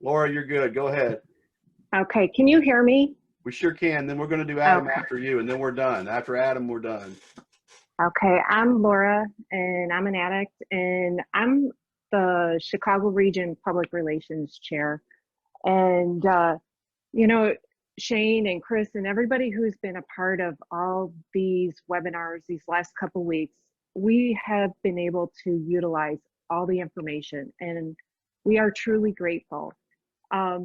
Laura, you're good. Go ahead. Okay, can you hear me? We sure can. Then we're going to do Adam Okay. after you, and then we're done. After Adam, we're done. Okay, I'm Laura, and I'm an addict, and I'm the Chicago Region Public Relations Chair. And, you know, Shane and Chris and everybody who's been a part of all these webinars these last couple weeks, we have been able to utilize all the information, and we are truly grateful.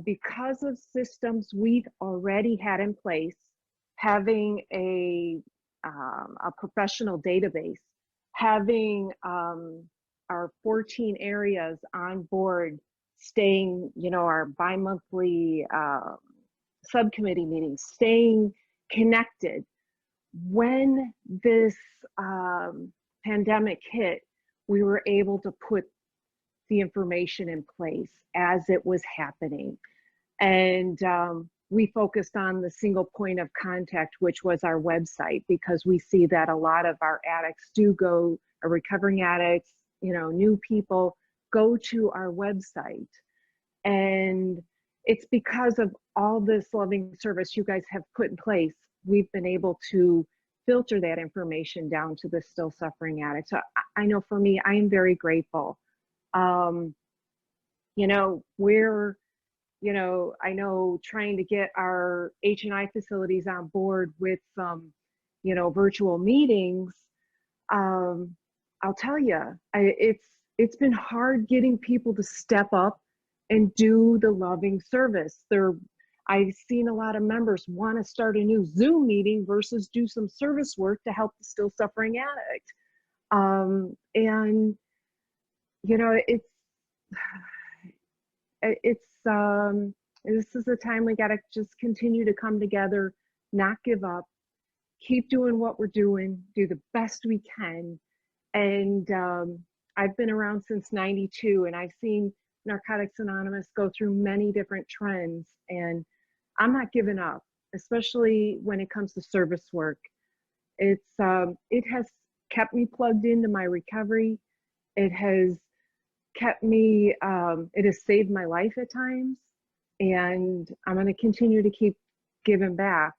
Because of systems we've already had in place, having a professional database, having our 14 areas on board, staying, our bi-monthly subcommittee meetings, staying connected. When this pandemic hit, we were able to put the information in place as it was happening. And we focused on the single point of contact, which was our website, because we see that a lot of our addicts do go, or recovering addicts, new people go to our website. And it's because of all this loving service you guys have put in place, we've been able to filter that information down to the still suffering addict. So I know for me, I am very grateful. I know trying to get our H&I facilities on board with some, virtual meetings, I'll tell you, it's been hard getting people to step up and do the loving service. I've seen a lot of members want to start a new Zoom meeting versus do some service work to help the still suffering addict. This is a time we got to just continue to come together, not give up, keep doing what we're doing, do the best we can. And I've been around since '92, and I've seen Narcotics Anonymous go through many different trends, and I'm not giving up, especially when it comes to service work. It has kept me plugged into my recovery. It has kept me, it has saved my life at times, and I'm going to continue to keep giving back.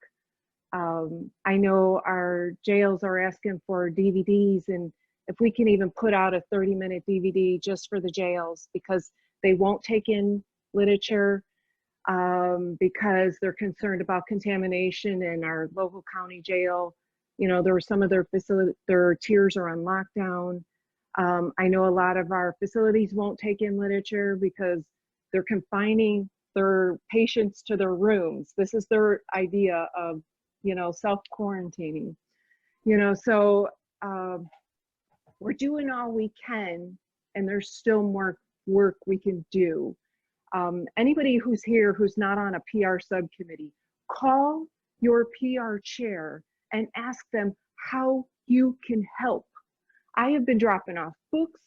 I know our jails are asking for DVDs, and if we can even put out a 30-minute DVD just for the jails, because they won't take in literature, because they're concerned about contamination in our local county jail. There were some of their tiers are on lockdown. I know a lot of our facilities won't take in literature because they're confining their patients to their rooms. This is their idea of, self-quarantining. So we're doing all we can, and there's still more work we can do. Anybody who's here who's not on a PR subcommittee, call your PR chair and ask them how you can help. I have been dropping off books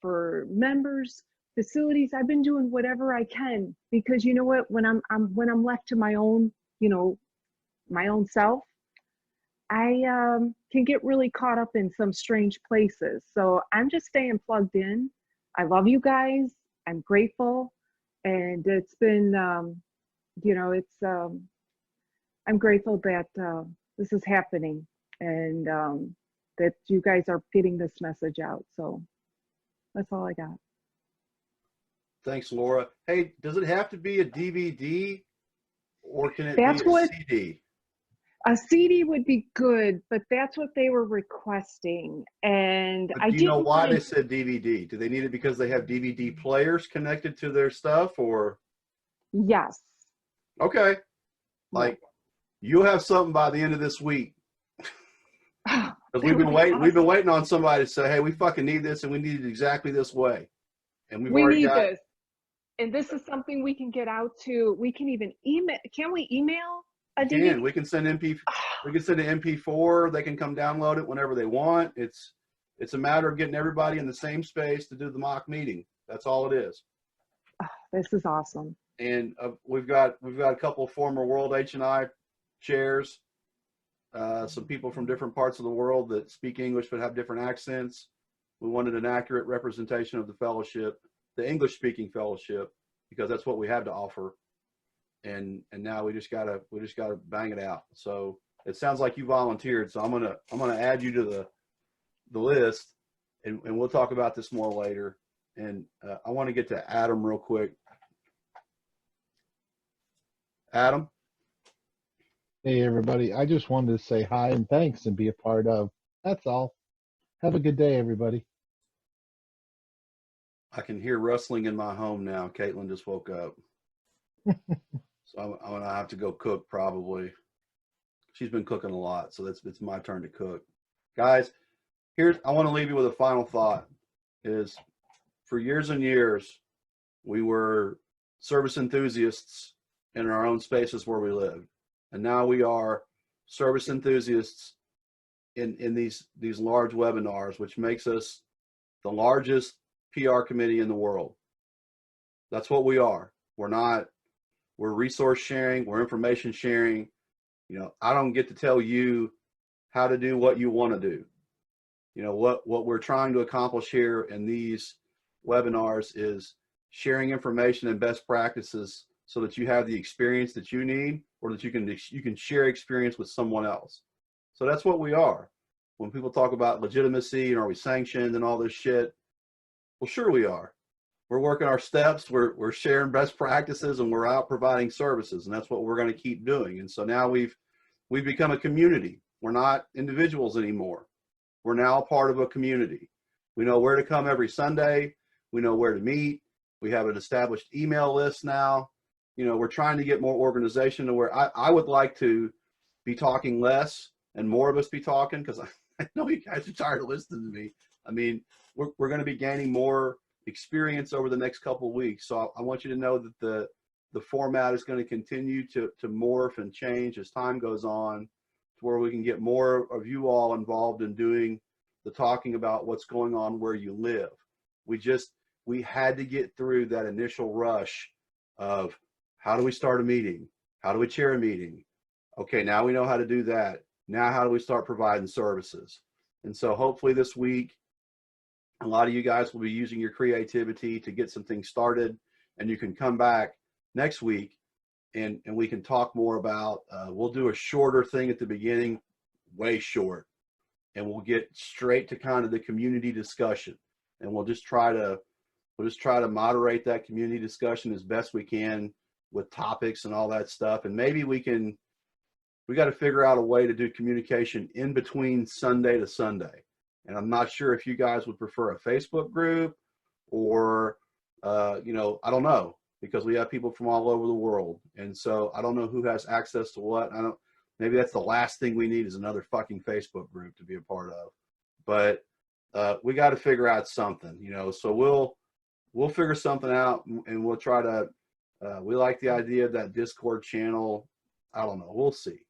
for members, facilities. I've been doing whatever I can, because you know what? When I'm left to my own, my own self, I can get really caught up in some strange places. So I'm just staying plugged in. I love you guys. I'm grateful, and it's been, I'm grateful that this is happening, and that you guys are getting this message out. So that's all I got. Thanks, Laura. Hey, does it have to be a DVD, or can it be a CD? A CD would be good, but that's what they were requesting. And do you know why they said DVD? Do they need it because they have DVD players connected to their stuff, or? Yes. Okay. Like, you'll have something by the end of this week. Because we've been waiting on somebody to say, hey, we fucking need this, and we need it exactly this way. And we need this. And this is something we can get out to. We can even email. Can we email a DVD? We can send we can send an MP4. They can come download it whenever they want. It's a matter of getting everybody in the same space to do the mock meeting. That's all it is. This is awesome. And we've got a couple of former World H&I chairs, some people from different parts of the world that speak English but have different accents. We wanted an accurate representation of the fellowship, the English-speaking fellowship. because that's what we have to offer. And now we just gotta bang it out. So it sounds like you volunteered. So I'm gonna add you to the list, and we'll talk about this more later. And I want to get to Adam real quick. Adam. Hey, everybody. I just wanted to say hi and thanks and be a part of. That's all. Have a good day, everybody. I can hear rustling in my home now. Caitlin just woke up. So I'm going to have to go cook probably. She's been cooking a lot, so it's my turn to cook. Guys, I want to leave you with a final thought is for years and years, we were service enthusiasts in our own spaces where we lived. And now we are service enthusiasts in these large webinars, which makes us the largest PR committee in the world. That's what we are. We're resource sharing, we're information sharing. You know, I don't get to tell you how to do what you want to do. You know, what we're trying to accomplish here in these webinars is sharing information and best practices so that you have the experience that you need, or that you can share experience with someone else. So that's what we are. When people talk about legitimacy and are we sanctioned and all this shit, well, sure we are. We're working our steps, we're sharing best practices, and we're out providing services, and that's what we're going to keep doing. And so now we've become a community. We're not individuals anymore. We're now part of a community. We know where to come every Sunday. We know where to meet. We have an established email list now. You know, we're trying to get more organization to where I would like to be talking less and more of us be talking, because I know you guys are tired of listening to me. I mean, we're going to be gaining more experience over the next couple of weeks. So I want you to know that the format is going to continue to morph and change as time goes on, to where we can get more of you all involved in doing the talking about what's going on where you live. We had to get through that initial rush of how do we start a meeting? How do we chair a meeting? Okay, now we know how to do that. Now how do we start providing services? And so hopefully this week, a lot of you guys will be using your creativity to get some things started, and you can come back next week and we can talk more about, we'll do a shorter thing at the beginning, way short, and we'll get straight to kind of the community discussion. And we'll just try to moderate that community discussion as best we can with topics and all that stuff. And maybe we got to figure out a way to do communication in between Sunday to Sunday. And I'm not sure if you guys would prefer a Facebook group or, you know, I don't know, because we have people from all over the world. And so I don't know who has access to what. Maybe that's the last thing we need is another fucking Facebook group to be a part of. But we got to figure out something, you know, so we'll figure something out, and we'll try to, we like the idea of that Discord channel. I don't know. We'll see.